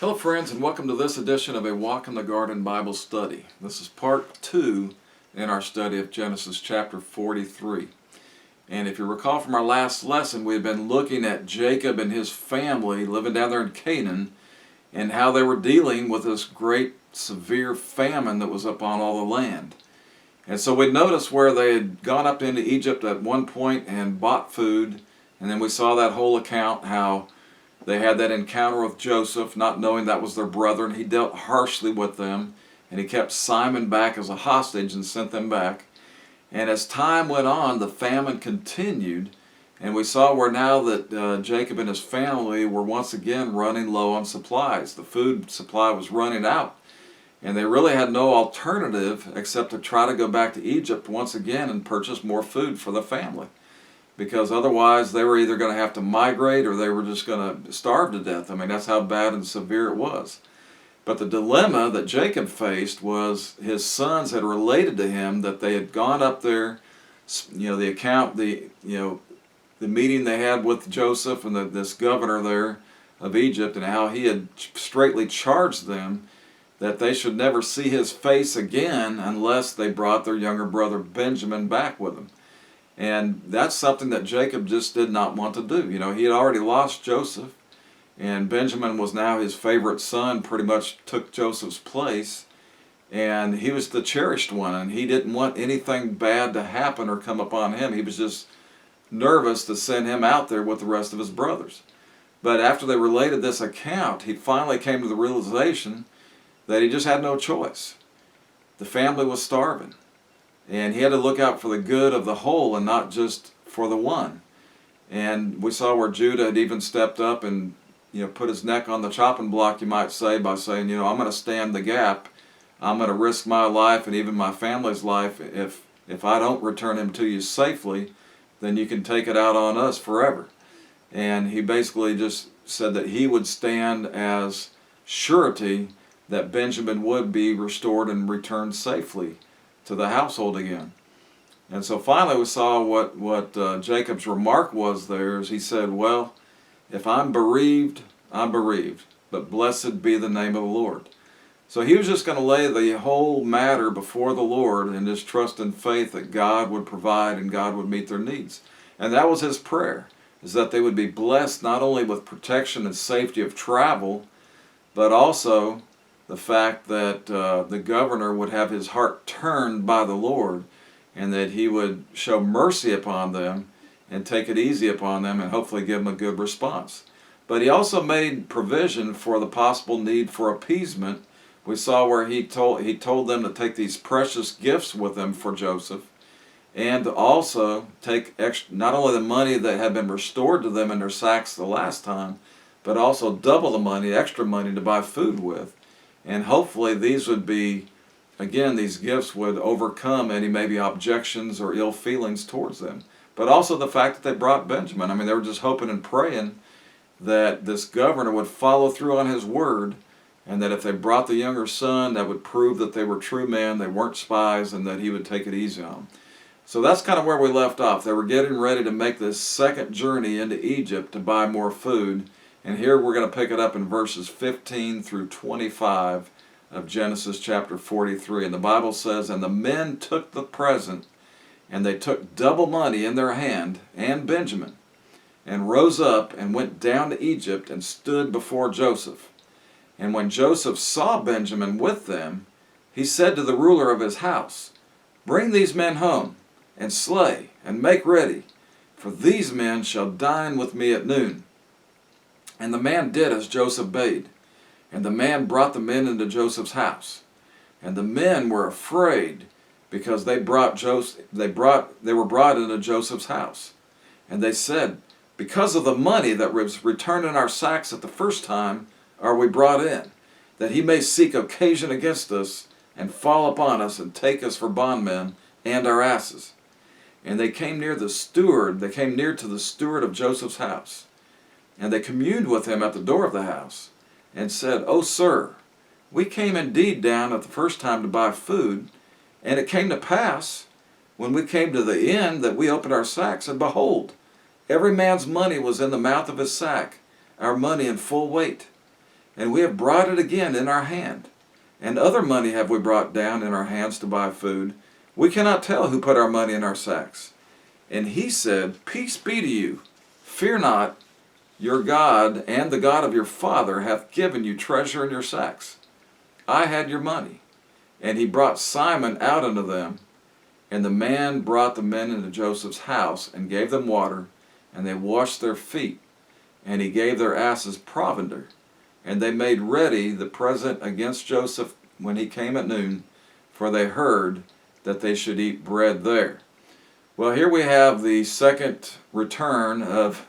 Hello friends, and welcome to this edition of a Walk in the Garden Bible study. This is part 2 in our study of Genesis chapter 43. And if you recall from our last lesson, we had been looking at Jacob and his family living down there in Canaan and how they were dealing with this great severe famine that was upon all the land. And so we noticed where they had gone up into Egypt at one point and bought food, and then we saw that whole account how they had that encounter with Joseph, not knowing that was their brother, and he dealt harshly with them, and he kept Simon back as a hostage and sent them back. And as time went on, the famine continued, and we saw where now that Jacob and his family were once again running low on supplies. The food supply was running out, and they really had no alternative except to try to go back to Egypt once again and purchase more food for the family, because otherwise they were either going to have to migrate or they were just going to starve to death. I mean, that's how bad and severe it was. But the dilemma that Jacob faced was his sons had related to him that they had gone up there, the meeting they had with Joseph and this governor there of Egypt, and how he had straightly charged them that they should never see his face again unless they brought their younger brother Benjamin back with them. And that's something that Jacob just did not want to do. You know, he had already lost Joseph, and Benjamin was now his favorite son, pretty much took Joseph's place, and he was the cherished one, and he didn't want anything bad to happen or come upon him. He was just nervous to send him out there with the rest of his brothers. But after they related this account, he finally came to the realization that he just had no choice. The family was starving, and he had to look out for the good of the whole and not just for the one. And we saw where Judah had even stepped up and put his neck on the chopping block, you might say, by saying, I'm going to stand the gap. I'm going to risk my life and even my family's life. If I don't return him to you safely, then you can take it out on us forever. And he basically just said that he would stand as surety that Benjamin would be restored and returned safely to the household again. And so finally we saw what Jacob's remark was there, is he said, well, if I'm bereaved, but blessed be the name of the Lord. So he was just going to lay the whole matter before the Lord and just trust in faith that God would provide and God would meet their needs. And that was his prayer, is that they would be blessed not only with protection and safety of travel, but also the fact that the governor would have his heart turned by the Lord, and that he would show mercy upon them and take it easy upon them and hopefully give them a good response. But he also made provision for the possible need for appeasement. We saw where he told them to take these precious gifts with them for Joseph, and to also take not only the money that had been restored to them in their sacks the last time, but also double the money, extra money to buy food with. And hopefully these would be, again, these gifts would overcome any maybe objections or ill feelings towards them. But also the fact that they brought Benjamin. I mean, they were just hoping and praying that this governor would follow through on his word, and that if they brought the younger son, that would prove that they were true men, they weren't spies, and that he would take it easy on them. So that's kind of where we left off. They were getting ready to make this second journey into Egypt to buy more food. And here we're going to pick it up in verses 15 through 25 of Genesis chapter 43. And the Bible says, and the men took the present, and they took double money in their hand, and Benjamin, and rose up and went down to Egypt and stood before Joseph. And when Joseph saw Benjamin with them, he said to the ruler of his house, bring these men home, and slay, and make ready, for these men shall dine with me at noon. And the man did as Joseph bade, and the man brought the men into Joseph's house. And the men were afraid, because they were brought into Joseph's house. And they said, because of the money that was returned in our sacks at the first time are we brought in, that he may seek occasion against us, and fall upon us, and take us for bondmen and our asses. And they came near to the steward of Joseph's house. And they communed with him at the door of the house, and said, O sir, we came indeed down at the first time to buy food, and it came to pass, when we came to the inn, that we opened our sacks, and behold, every man's money was in the mouth of his sack, our money in full weight. and we have brought it again in our hand. And other money have we brought down in our hands to buy food. We cannot tell who put our money in our sacks. And he said, Peace be to you. Fear not, your God and the God of your father hath given you treasure in your sacks. I had your money. And he brought Simon out unto them. And the man brought the men into Joseph's house, and gave them water, and they washed their feet. And he gave their asses provender. And they made ready the present against Joseph when he came at noon, for they heard that they should eat bread there. Well, here we have the second return of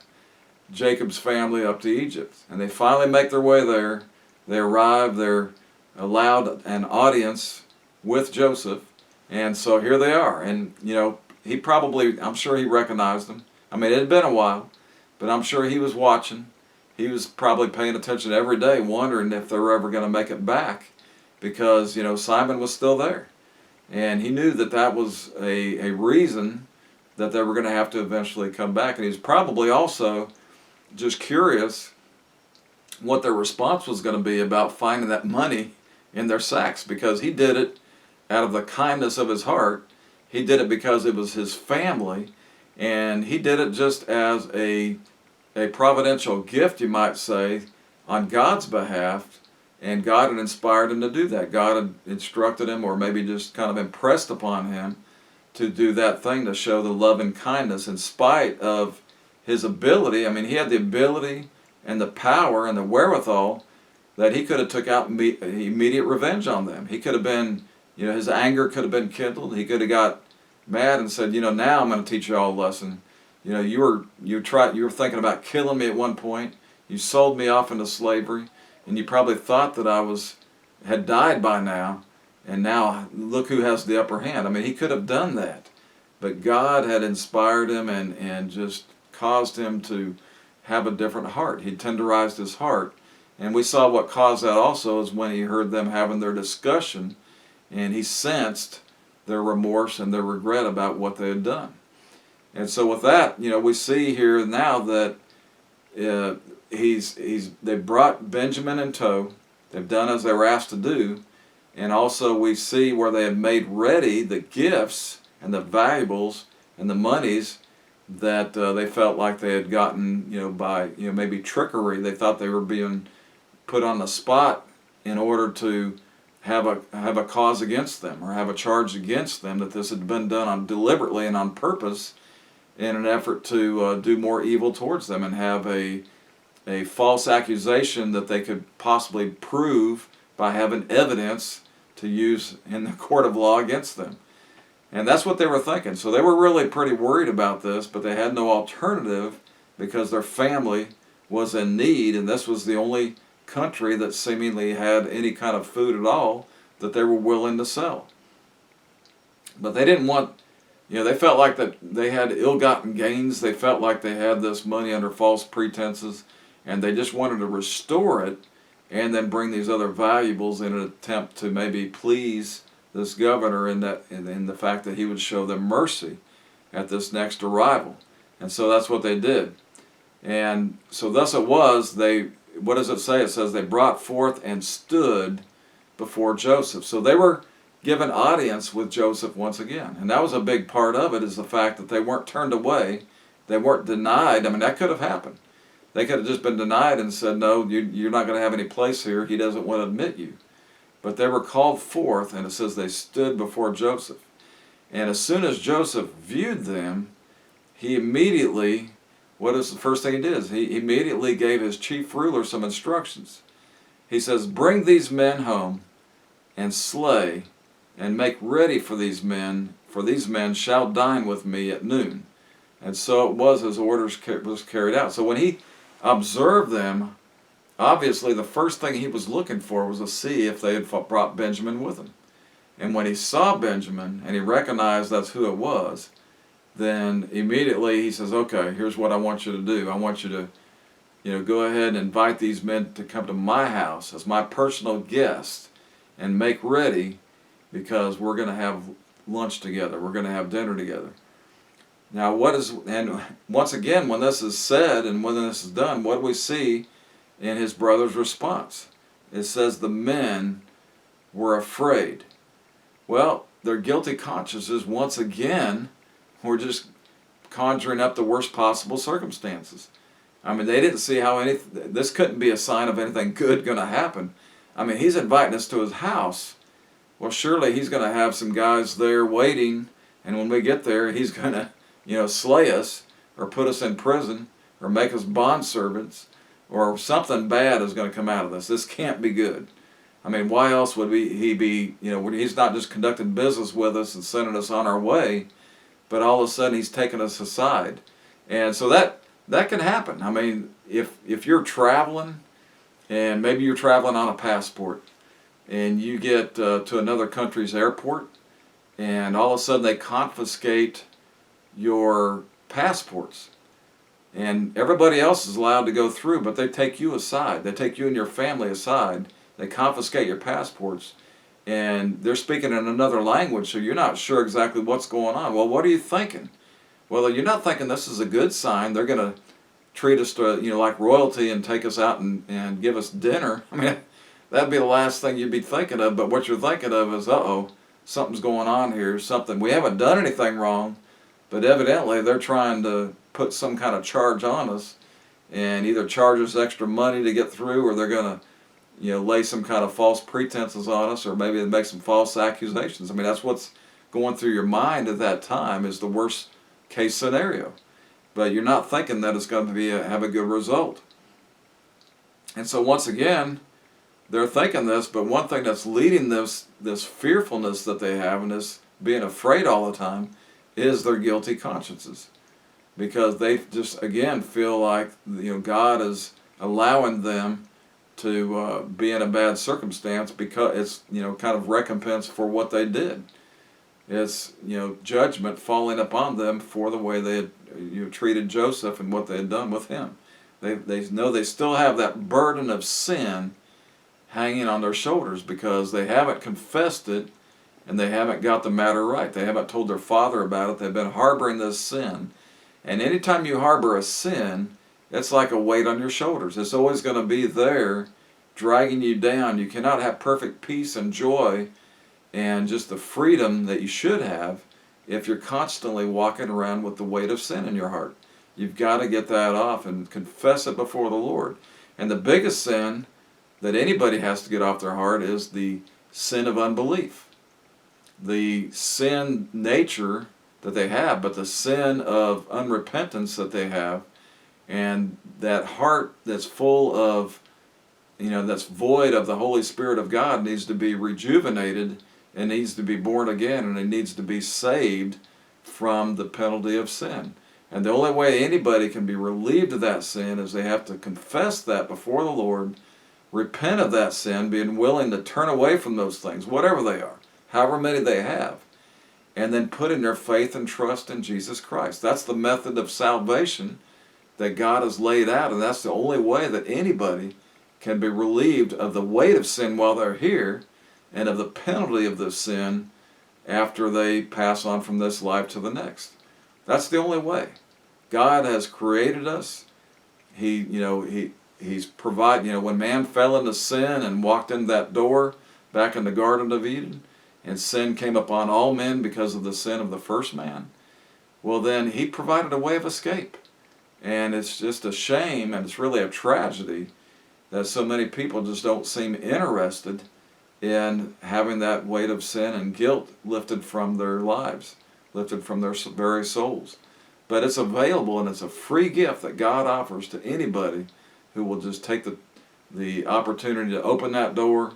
Jacob's family up to Egypt. And they finally make their way there. They arrive, they're allowed an audience with Joseph. And so here they are. And, he probably, I'm sure he recognized them. I mean, it had been a while, but I'm sure he was watching. He was probably paying attention every day, wondering if they were ever going to make it back, because, Simon was still there. And he knew that that was a reason that they were going to have to eventually come back. And he was probably also just curious what their response was going to be about finding that money in their sacks, because he did it out of the kindness of his heart. He did it because it was his family, and he did it just as a providential gift, you might say, on God's behalf, and God had inspired him to do that. God had instructed him, or maybe just kind of impressed upon him, to do that thing, to show the love and kindness in spite of his ability. I mean, he had the ability and the power and the wherewithal that he could have took out immediate revenge on them. He could have been, his anger could have been kindled. He could have got mad and said, now I'm going to teach you all a lesson. You were thinking about killing me at one point. You sold me off into slavery, and you probably thought that I had died by now, and now look who has the upper hand. I mean, he could have done that, but God had inspired him and just caused him to have a different heart. He tenderized his heart, and we saw what caused that also is when he heard them having their discussion, and he sensed their remorse and their regret about what they had done. And so with that, we see here now that they brought Benjamin in tow. They've done as they were asked to do. And also we see where they had made ready the gifts and the valuables and the monies that they felt like they had gotten, by maybe trickery. They thought they were being put on the spot in order to have a cause against them, or have a charge against them, that this had been done deliberately and on purpose, in an effort to do more evil towards them, and have a false accusation that they could possibly prove by having evidence to use in the court of law against them. And that's what they were thinking. So they were really pretty worried about this, but they had no alternative because their family was in need, and this was the only country that seemingly had any kind of food at all that they were willing to sell. But they didn't want, they felt like that they had ill-gotten gains. They felt like they had this money under false pretenses, and they just wanted to restore it and then bring these other valuables in an attempt to maybe please this governor in the fact that he would show them mercy at this next arrival. And so that's what they did. And so thus it was, what does it say? It says they brought forth and stood before Joseph. So they were given audience with Joseph once again. And that was a big part of it, is the fact that they weren't turned away. They weren't denied. I mean, that could have happened. They could have just been denied and said, no, you're not going to have any place here. He doesn't want to admit you. But they were called forth, and it says they stood before Joseph. And as soon as Joseph viewed them, he immediately, what is the first thing he did? He immediately gave his chief ruler some instructions. He says, bring these men home and slay, and make ready for these men shall dine with me at noon. And so it was, his orders was carried out. So when he observed them, obviously the first thing he was looking for was to see if they had brought Benjamin with them. And when he saw Benjamin and he recognized that's who it was, then immediately he says, okay, here's what I want you to do. I want you to go ahead and invite these men to come to my house as my personal guest and make ready, because we're going to have lunch together. We're going to have dinner together. Now, and once again, when this is said and when this is done, what do we see in his brother's response? it says the men were afraid. Well, their guilty consciences, once again, were just conjuring up the worst possible circumstances. I mean, they didn't see how this couldn't be a sign of anything good going to happen. I mean, he's inviting us to his house. Well, surely he's going to have some guys there waiting, and when we get there, he's going to, slay us or put us in prison or make us bondservants, or something bad is going to come out of this. This can't be good. I mean, why else would he be, he's not just conducting business with us and sending us on our way, but all of a sudden he's taking us aside. And so that can happen. I mean, if you're traveling, and maybe you're traveling on a passport, and you get to another country's airport, and all of a sudden they confiscate your passports. And everybody else is allowed to go through, but they take you aside. They take you and your family aside. They confiscate your passports, and they're speaking in another language, so you're not sure exactly what's going on. Well, what are you thinking? Well, you're not thinking this is a good sign. They're going to treat us to, like royalty and take us out and give us dinner. I mean, that'd be the last thing you'd be thinking of, but what you're thinking of is, uh-oh, something's going on here, something. We haven't done anything wrong, but evidently they're trying to put some kind of charge on us and either charge us extra money to get through, or they're going to lay some kind of false pretenses on us, or maybe they make some false accusations. I mean, that's what's going through your mind at that time, is the worst case scenario. But you're not thinking that it's going to have a good result. And so once again, they're thinking this, but one thing that's leading this fearfulness that they have, and this being afraid all the time, is their guilty consciences. Because they just, again, feel like God is allowing them to be in a bad circumstance, because it's kind of recompense for what they did. It's judgment falling upon them for the way they had treated Joseph and what they had done with him. They know they still have that burden of sin hanging on their shoulders, because they haven't confessed it and they haven't got the matter right. They haven't told their father about it. They've been harboring this sin. And anytime you harbor a sin, it's like a weight on your shoulders. It's always going to be there, dragging you down. You cannot have perfect peace and joy and just the freedom that you should have if you're constantly walking around with the weight of sin in your heart. You've got to get that off and confess it before the Lord. And the biggest sin that anybody has to get off their heart is the sin of unbelief. The sin nature that they have, but the sin of unrepentance that they have. And that heart that's full of, that's void of the Holy Spirit of God needs to be rejuvenated and needs to be born again, and it needs to be saved from the penalty of sin. And the only way anybody can be relieved of that sin is they have to confess that before the Lord, repent of that sin, being willing to turn away from those things, whatever they are, however many they have, and then put in their faith and trust in Jesus Christ. That's the method of salvation that God has laid out, and that's the only way that anybody can be relieved of the weight of sin while they're here, and of the penalty of the sin after they pass on from this life to the next. That's the only way. God has created us. He's provided, when man fell into sin and walked in that door back in the Garden of Eden, and sin came upon all men because of the sin of the first man, well then he provided a way of escape. And it's just a shame, and it's really a tragedy, that so many people just don't seem interested in having that weight of sin and guilt lifted from their lives, lifted from their very souls. But it's available, and it's a free gift that God offers to anybody who will just take the opportunity to open that door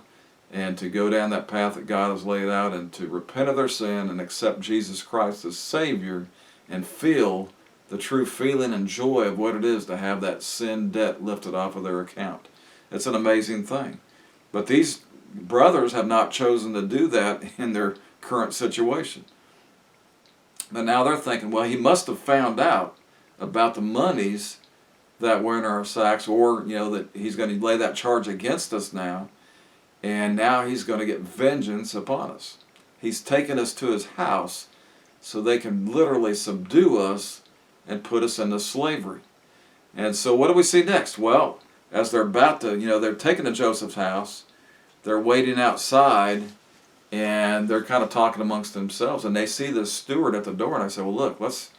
and to go down that path that God has laid out, and to repent of their sin and accept Jesus Christ as Savior, and feel the true feeling and joy of what it is to have that sin debt lifted off of their account. It's an amazing thing. But these brothers have not chosen to do that in their current situation. But now they're thinking, well, he must have found out about the monies that were in our sacks, or that he's going to lay that charge against us now, and now he's going to get vengeance upon us. He's taken us to his house so they can literally subdue us and put us into slavery. And so what do we see next? Well, as they're about to, they're taken to Joseph's house, they're waiting outside, and they're kind of talking amongst themselves, and they see this steward at the door, and I say, well, look, let's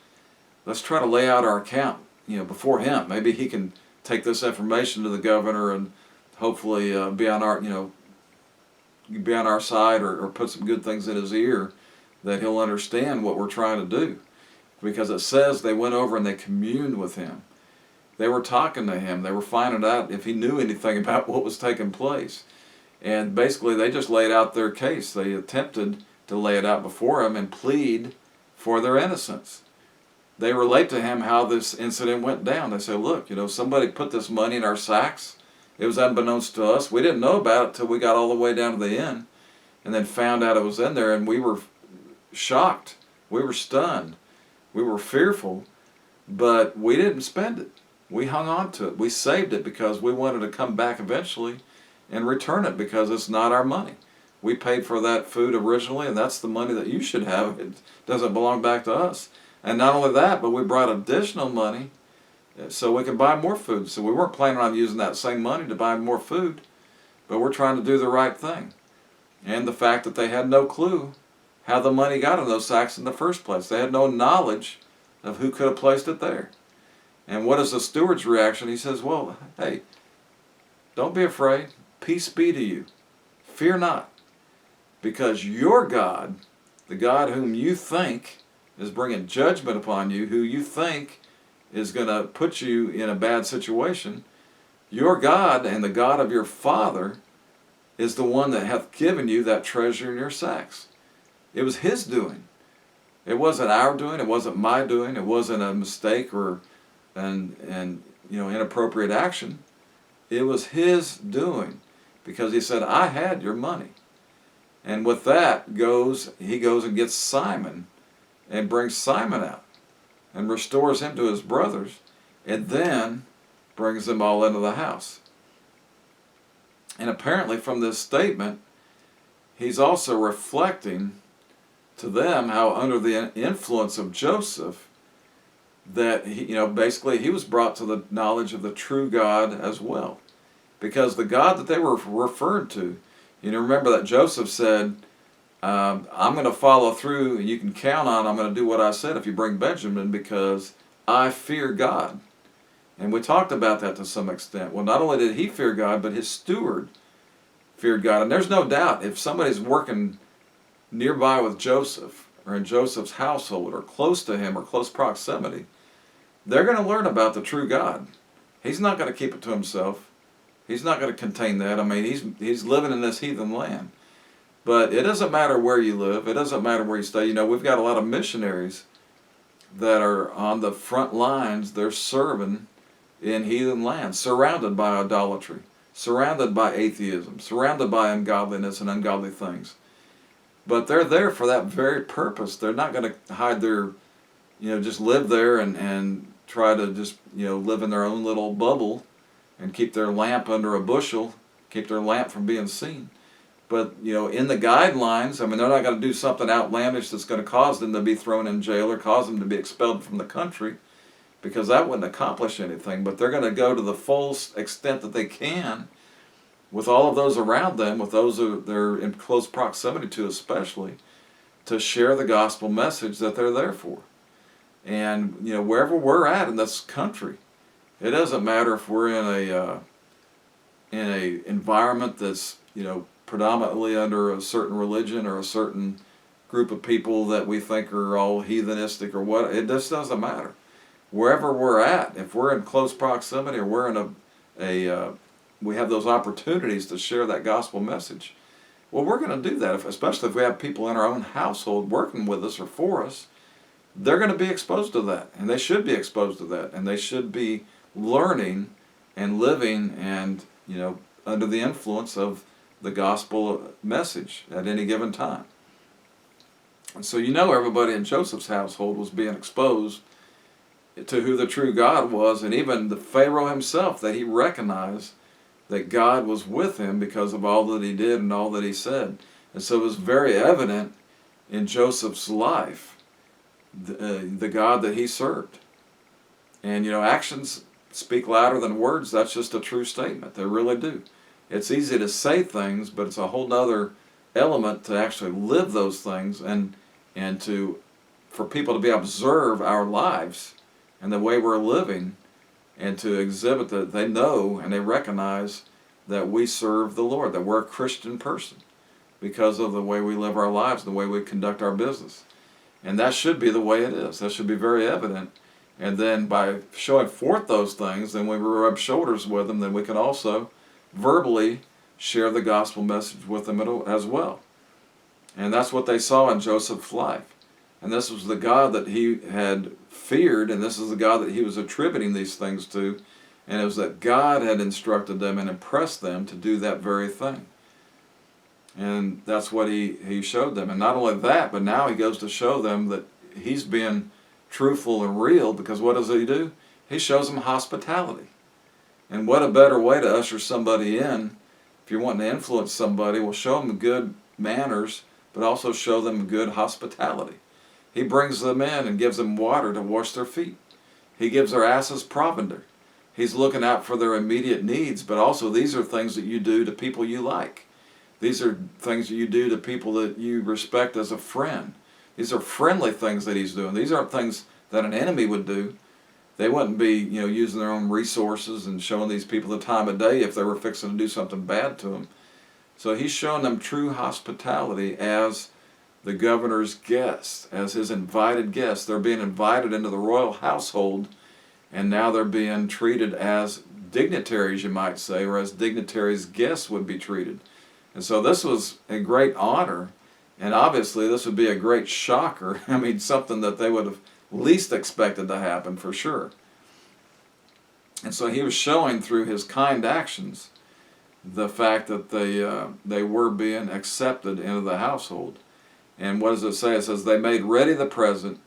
try to lay out our account, before him. Maybe he can take this information to the governor and hopefully be on our side, or put some good things in his ear that he'll understand what we're trying to do. Because it says they went over and they communed with him. They were talking to him. They were finding out if he knew anything about what was taking place. And basically they just laid out their case. They attempted to lay it out before him and plead for their innocence. They relate to him how this incident went down. They say, look, somebody put this money in our sacks. It was unbeknownst to us. We didn't know about it till we got all the way down to the end, and then found out it was in there, and we were shocked. We were stunned. We were fearful, but we didn't spend it. We hung on to it. We saved it because we wanted to come back eventually and return it, because it's not our money. We paid for that food originally, and that's the money that you should have. It doesn't belong back to us. And not only that, but we brought additional money so we can buy more food. So we weren't planning on using that same money to buy more food, but we're trying to do the right thing. And the fact that they had no clue how the money got in those sacks in the first place. They had no knowledge of who could have placed it there. And what is the steward's reaction? He says, well, hey, don't be afraid. Peace be to you. Fear not. Because your God, the God whom you think is bringing judgment upon you, who you think is going to put you in a bad situation, your God and the God of your father is the one that hath given you that treasure in your sacks. It was his doing. It wasn't our doing. It wasn't my doing. It wasn't a mistake or an inappropriate action. It was his doing, because he said, I had your money. And with that he goes and gets Simon and brings Simon out and restores him to his brothers, and then brings them all into the house. And apparently from this statement, he's also reflecting to them how under the influence of Joseph, that basically he was brought to the knowledge of the true God as well. Because the God that they were referred to, remember that Joseph said, I'm going to follow through, and you can count on I'm going to do what I said if you bring Benjamin, because I fear God. And we talked about that to some extent. Well, not only did he fear God, but his steward feared God. And there's no doubt, if somebody's working nearby with Joseph, or in Joseph's household, or close to him, or close proximity, they're going to learn about the true God. He's not going to keep it to himself. He's not going to contain that. I mean, he's living in this heathen land. But it doesn't matter where you live. It doesn't matter where you stay. We've got a lot of missionaries that are on the front lines. They're serving in heathen lands, surrounded by idolatry, surrounded by atheism, surrounded by ungodliness and ungodly things. But they're there for that very purpose. They're not going to hide their, just live there and try to just, live in their own little bubble and keep their lamp under a bushel, keep their lamp from being seen. But, in the guidelines, they're not going to do something outlandish that's going to cause them to be thrown in jail or cause them to be expelled from the country, because that wouldn't accomplish anything. But they're going to go to the full extent that they can with all of those around them, with those they're in close proximity to especially, to share the gospel message that they're there for. And, wherever we're at in this country, it doesn't matter if we're in a environment that's, predominantly under a certain religion or a certain group of people that we think are all heathenistic or what. It just doesn't matter. Wherever we're at, if we're in close proximity or we're in we have those opportunities to share that gospel message, well, we're going to do that, especially if we have people in our own household working with us or for us. They're going to be exposed to that, and they should be exposed to that, and they should be learning and living and, under the influence of the gospel message at any given time. And so everybody in Joseph's household was being exposed to who the true God was, and even the Pharaoh himself, that he recognized that God was with him because of all that he did and all that he said. And so it was very evident in Joseph's life, the God that he served. And actions speak louder than words. That's just a true statement. They really do. It's easy to say things, but it's a whole nother element to actually live those things, and for people to be able to observe our lives and the way we're living, and to exhibit that they know and they recognize that we serve the Lord, that we're a Christian person because of the way we live our lives, the way we conduct our business. And that should be the way it is. That should be very evident. And then by showing forth those things, then when we rub shoulders with them, then we can also verbally share the gospel message with them as well. And that's what they saw in Joseph's life. And this was the God that he had feared, and this is the God that he was attributing these things to. And it was that God had instructed them and impressed them to do that very thing. And that's what he showed them. And not only that, but now he goes to show them that he's being truthful and real, because what does he do? He shows them hospitality. And what a better way to usher somebody in. If you're wanting to influence somebody, well, show them good manners, but also show them good hospitality. He brings them in and gives them water to wash their feet. He gives their asses provender. He's looking out for their immediate needs, but also these are things that you do to people you like. These are things that you do to people that you respect as a friend. These are friendly things that he's doing. These aren't things that an enemy would do. They wouldn't be, using their own resources and showing these people the time of day if they were fixing to do something bad to them. So he's showing them true hospitality as the governor's guests, as his invited guests. They're being invited into the royal household, and now they're being treated as dignitaries, you might say, or as dignitaries' guests would be treated. And so this was a great honor, and obviously this would be a great shocker. I mean, something that they would have least expected to happen for sure. And so he was showing through his kind actions the fact that they were being accepted into the household. And what does it say? It says, they made ready the present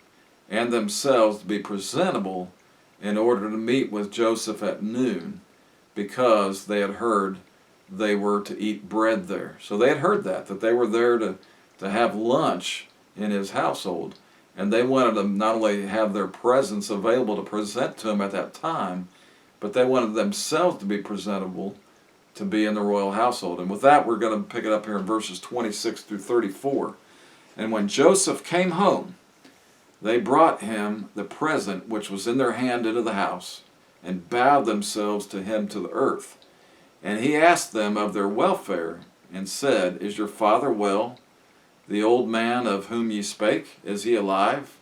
and themselves to be presentable in order to meet with Joseph at noon, because they had heard they were to eat bread there. So they had heard that they were there to have lunch in his household. And they wanted to not only have their presence available to present to him at that time, but they wanted themselves to be presentable to be in the royal household. And with that, we're going to pick it up here in verses 26 through 34. And when Joseph came home, they brought him the present which was in their hand into the house, and bowed themselves to him to the earth. And he asked them of their welfare, and said, Is your father well? The old man of whom ye spake, is he alive?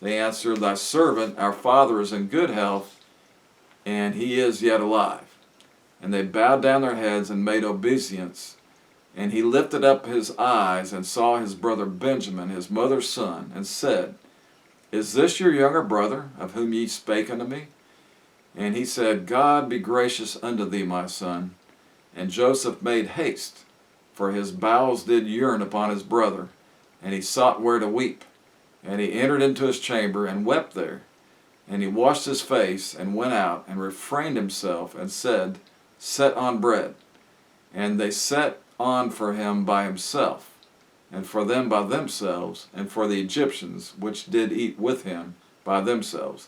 They answered, Thy servant, our father, is in good health, and he is yet alive. And they bowed down their heads and made obeisance. And he lifted up his eyes and saw his brother Benjamin, his mother's son, and said, Is this your younger brother, of whom ye spake unto me? And he said, God be gracious unto thee, my son. And Joseph made haste, for his bowels did yearn upon his brother, and he sought where to weep. And he entered into his chamber and wept there. And he washed his face and went out and refrained himself and said, Set on bread. And they set on for him by himself, and for them by themselves, and for the Egyptians which did eat with him by themselves,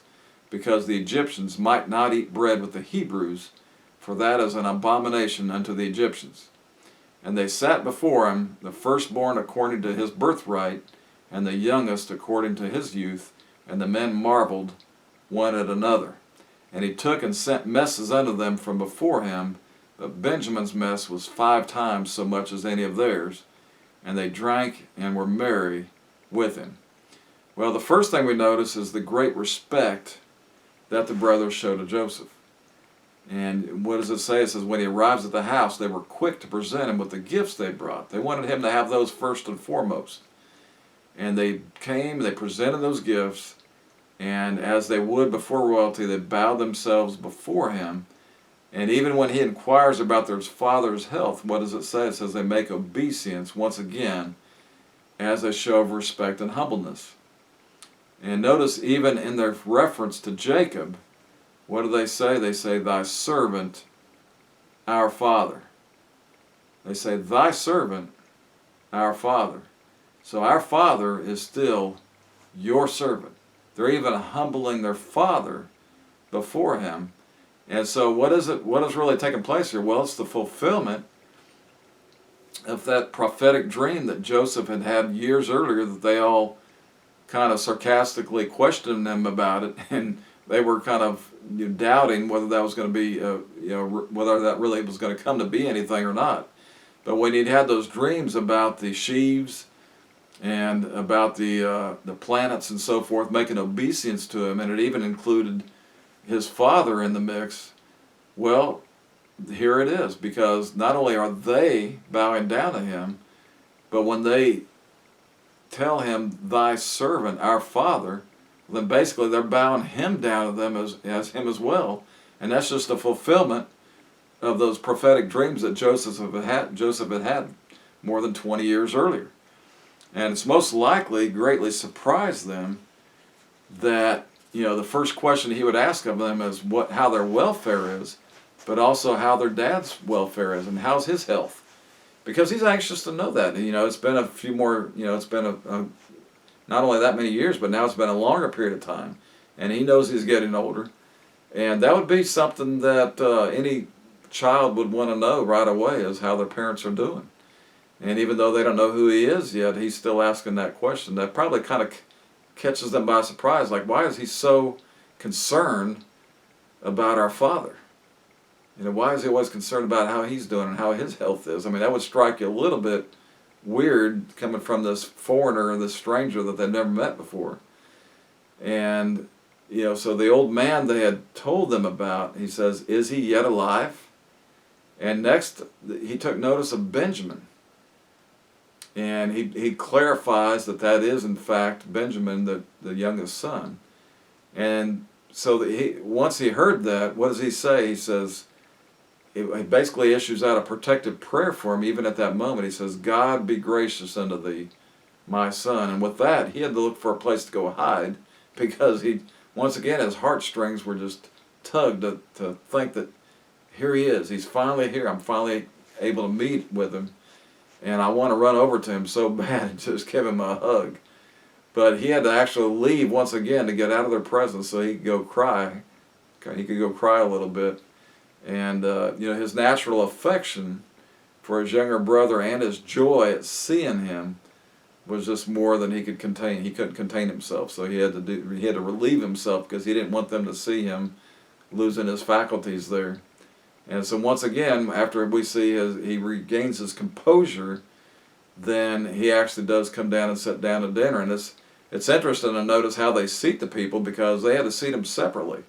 because the Egyptians might not eat bread with the Hebrews, for that is an abomination unto the Egyptians. And they sat before him, the firstborn according to his birthright, and the youngest according to his youth, and the men marveled one at another. And he took and sent messes unto them from before him, but Benjamin's mess was 5 times so much as any of theirs, and they drank and were merry with him. Well, the first thing we notice is the great respect that the brothers showed to Joseph. And what does it say? It says when he arrives at the house, they were quick to present him with the gifts they brought. They wanted him to have those first and foremost. And they came, they presented those gifts, and as they would before royalty, they bowed themselves before him. And even when he inquires about their father's health, what does it say? It says they make obeisance once again as a show of respect and humbleness. And notice even in their reference to Jacob, what do they say? They say, Thy servant, our father. They say, Thy servant, our father. So our father is still your servant. They're even humbling their father before him. And so what is really taking place here? Well, it's the fulfillment of that prophetic dream that Joseph had had years earlier, that they all kind of sarcastically questioned him about it, and they were kind of doubting whether that was going to be, whether that really was going to come to be anything or not. But when he'd had those dreams about the sheaves and about the planets and so forth making obeisance to him, and it even included his father in the mix, well, here it is, because not only are they bowing down to him, but when they tell him, thy servant, our father, then basically they're bowing him down to them as him as well. And that's just a fulfillment of those prophetic dreams that Joseph had had more than 20 years earlier. And it's most likely greatly surprised them that, the first question he would ask of them is how their welfare is, but also how their dad's welfare is and how's his health. Because he's anxious to know that. It's been a few more, it's been not only that many years, but now it's been a longer period of time. And he knows he's getting older. And that would be something that any child would want to know right away, is how their parents are doing. And even though they don't know who he is yet, he's still asking that question. That probably kind of catches them by surprise. Like, why is he so concerned about our father? Why is he always concerned about how he's doing and how his health is? I mean, that would strike you a little bit weird coming from this foreigner, this stranger that they've never met before. And, so the old man they had told them about, he says, is he yet alive? And next, he took notice of Benjamin. And he clarifies that is, in fact, Benjamin, the youngest son. And so once he heard that, what does he say? He says, he basically issues out a protective prayer for him even at that moment. He says, God be gracious unto thee, my son. And with that, he had to look for a place to go hide, because once again, his heartstrings were just tugged to think that here he is. He's finally here. I'm finally able to meet with him. And I want to run over to him so bad and just give him a hug. But he had to actually leave once again to get out of their presence so he could go cry. He could go cry a little bit. And, his natural affection for his younger brother and his joy at seeing him was just more than he could contain. He couldn't contain himself, so he had to relieve himself, because he didn't want them to see him losing his faculties there. And so once again, after we see he regains his composure, then he actually does come down and sit down to dinner. And it's interesting to notice how they seat the people, because they had to seat them separately.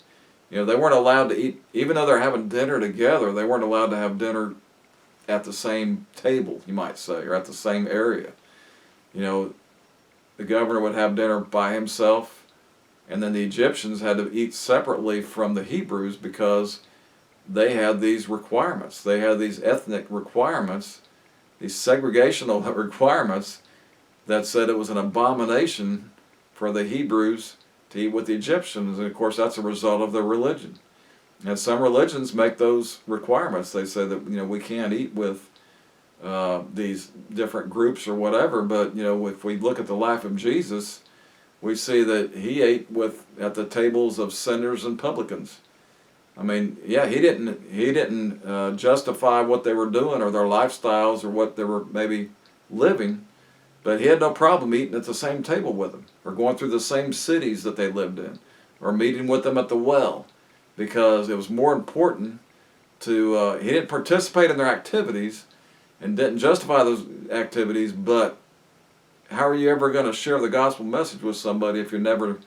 They weren't allowed to eat, even though they're having dinner together, they weren't allowed to have dinner at the same table, you might say, or at the same area. The governor would have dinner by himself, and then the Egyptians had to eat separately from the Hebrews, because they had these requirements. They had these ethnic requirements, these segregational requirements, that said it was an abomination for the Hebrews to eat with the Egyptians. And of course, that's a result of their religion. And some religions make those requirements. They say that we can't eat with these different groups or whatever. But if we look at the life of Jesus, we see that he ate at the tables of sinners and publicans. I mean, yeah, he didn't justify what they were doing or their lifestyles or what they were maybe living, but he had no problem eating at the same table with them, or going through the same cities that they lived in, or meeting with them at the well, because it was more important to, he didn't participate in their activities and didn't justify those activities, but how are you ever going to share the gospel message with somebody if you're never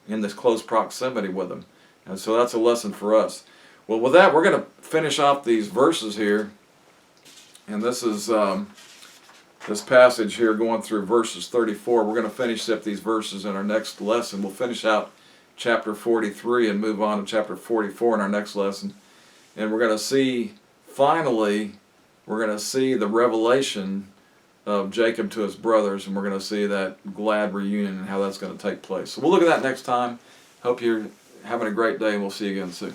in this close proximity with them? And so that's a lesson for us. Well, with that, we're going to finish off these verses here. And this is this passage here going through verses 34. We're going to finish up these verses in our next lesson. We'll finish out chapter 43 and move on to chapter 44 in our next lesson. And we're going to see, finally, we're going to see the revelation of Jacob to his brothers, and we're going to see that glad reunion and how that's going to take place. So we'll look at that next time. Hope you're having a great day, and we'll see you again soon.